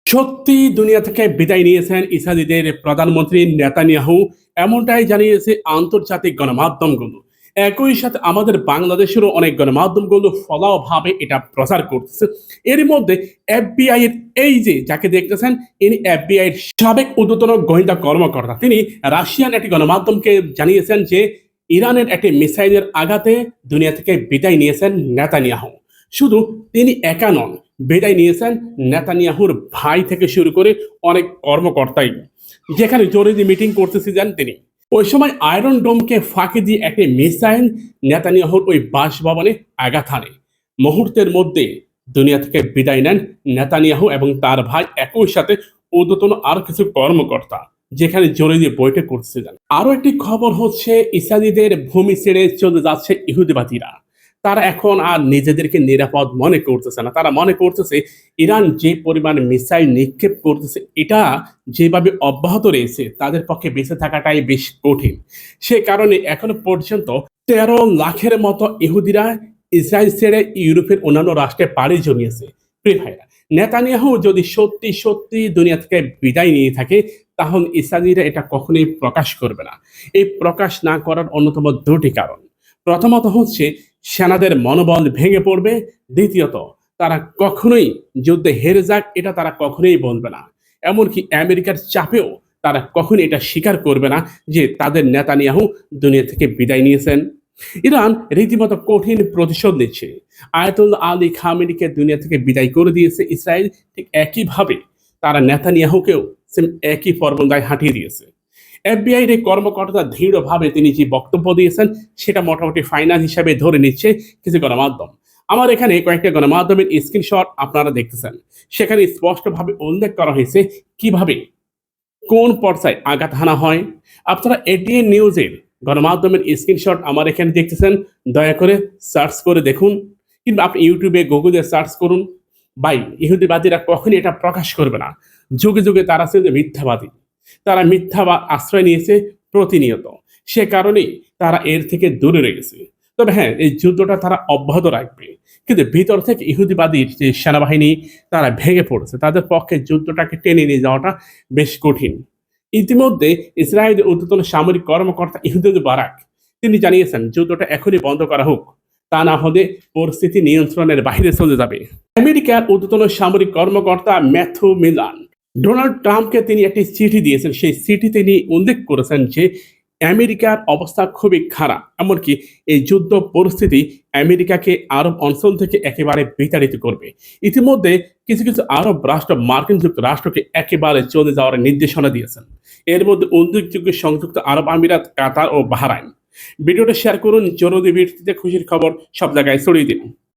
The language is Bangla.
সত্যি দুনিয়া থেকে বিদায় নিয়েছেন ইসরায়েলের প্রধানমন্ত্রী নেতানিয়াহু, এমনটাই জানিয়েছে আন্তর্জাতিক গণমাধ্যমগুলো। একই সাথে আমাদের বাংলাদেশেরও অনেক গণমাধ্যমগুলো ফলাওভাবে এটা প্রচার করতেছে। এর মধ্যে এফবিআই এর এই যে যাকে দেখতেছেন, ইনি এফবিআই এর সাবেক ঊর্ধ্বতন গোয়েন্দা কর্মকর্তা। তিনি রাশিয়ান একটি গণমাধ্যমকে জানিয়েছেন যে ইরানের একটি মিসাইলের আঘাতে দুনিয়া থেকে বিদায় নিয়েছেন নেতানিয়াহু। শুধু তিনি একা নন, বিদায় নিয়েছেন নেতানিয়াহুর ভাই থেকে শুরু করে অনেক কর্মকর্তাই, যেখানে জরুরি মিটিং করতেছিলেন তিনি। ওই সময় আয়রন ডোমকে ফাঁকি দিয়ে একটি মিসাইল নেতানিয়াহুর ওই বাসভবনে আঘাত হানে। মুহূর্তের মধ্যে দুনিয়া থেকে বিদায় নেন নেতানিয়াহু এবং তার ভাই, একই সাথে ঊর্ধ্বতন আরো কিছু কর্মকর্তা, যেখানে জরুরি বৈঠক করতেছিলেন। আরো একটি খবর হচ্ছে, ইসরায়েলিদের ভূমি ছেড়ে চলে যাচ্ছে ইহুদিবাদীরা। তারা এখন আর নিজেদেরকে নিরাপদ মনে করতেছে না। তারা মনে করতেছে ইরান যে পরিমাণ মিসাইল নিক্ষেপ করতেছে, এটা যেভাবে অব্যাহত রয়েছে তাদের পক্ষে বেঁচে থাকাটাই বেশ কঠিন। সে কারণে এখনো পর্যন্ত 13 লাখের মতো ইহুদিরা ইসরায়েল ছেড়ে ইউরোপের অন্যান্য রাষ্ট্রে পাড়ি জমিয়েছে। প্রিয় ভাইরা, নেতানিয়াহু যদি সত্যি সত্যি দুনিয়া থেকে বিদায় নিয়ে থাকে, তাহলে ইসরায়েলিরা এটা কখনোই প্রকাশ করবে না। এই প্রকাশ না করার অন্যতম দুটি কারণ। প্রথমত হচ্ছে, সেনাদের মনোবল ভেঙে পড়বে। দ্বিতীয়ত, তারা কখনোই যুদ্ধে হেরে যাক এটা তারা কখনোই বলবে না। এমনকি আমেরিকার চাপেও তারা কখনোই এটা স্বীকার করবে না যে তাদের নেতানিয়াহু দুনিয়া থেকে বিদায় নিয়েছেন। ইরান রীতিমতো কঠিন প্রতিশোধ নিচ্ছে। আয়াতুল্লাহ আলী খামেনিকে দুনিয়া থেকে বিদায় করে দিয়েছে ইসরায়েল, ঠিক একইভাবে তারা নেতানিয়াহুকেও সেম একই ফর্মুলায় হাঁটিয়ে দিয়েছে। এফবিআই এর কর্মকর্তা দৃঢ়ভাবে তিনি যে বক্তব্য দিয়েছেন সেটা মোটামুটি ফাইনাল হিসাবে ধরে নিচ্ছে কিছু গণমাধ্যম। আমার এখানে কয়েকটা গণমাধ্যমের স্ক্রিনশট আপনারা দেখতেছেন। সেখানে স্পষ্টভাবে উল্লেখ করা হয়েছে কিভাবে কোন পর্যায়ে আঘাত হানা হয়। আপনারা এটিএন নিউজের গণমাধ্যমের স্ক্রিনশট আমার এখানে দেখতেছেন। দয়া করে সার্চ করে দেখুন, কিংবা আপনি ইউটিউবে গুগলে সার্চ করুন। ভাই, ইহুদিবাদীরা কখনই এটা প্রকাশ করবে না। যুগে যুগে তারা ছিল মিথ্যাবাদী। তারা মিথ্যা বা আশ্রয় নিয়েছে প্রতিনিয়ত। সে কারণেই তারা এর থেকে দূরে রয়েছে। তবে হ্যাঁ, এই যুদ্ধটা তারা অব্যাহত রাখবে। কিন্তু ভিতর থেকে ইহুদিবাদীর যে সেনাবাহিনী, তারা ভেঙে পড়েছে। তাদের পক্ষে যুদ্ধটাকে টেনে নিয়ে যাওয়াটা বেশ কঠিন। ইতিমধ্যে ইসরায়েলের ঊর্ধ্বতন সামরিক কর্মকর্তা ইহুদ বারাক তিনি জানিয়েছেন যুদ্ধটা এখনই বন্ধ করা হোক, তা না হলে পরিস্থিতি নিয়ন্ত্রণের বাইরে চলে যাবে। আমেরিকার ঊর্ধ্বতন সামরিক কর্মকর্তা ম্যাথু মিলান ডোনাল্ড ট্রাম্পকে তিনি একটি চিঠি দিয়েছেন। সেই চিঠি তিনি উল্লেখ করেছেন যে আমেরিকার অবস্থা খুবই খারাপ। এমনকি এই যুদ্ধ পরিস্থিতি আমেরিকাকে আরব অঞ্চল থেকে একেবারে বিতাড়িত করবে। ইতিমধ্যে কিছু কিছু আরব রাষ্ট্র মার্কিন যুক্তরাষ্ট্রকে একেবারে চলে যাওয়ার নির্দেশনা দিয়েছেন। এর মধ্যে উল্লেখযোগ্য সংযুক্ত আরব আমিরাত, কাতার ও বাহরাইন। ভিডিওটা শেয়ার করুন, জরুরি ভিত্তিতে খুশির খবর সব জায়গায় ছড়িয়ে দিন।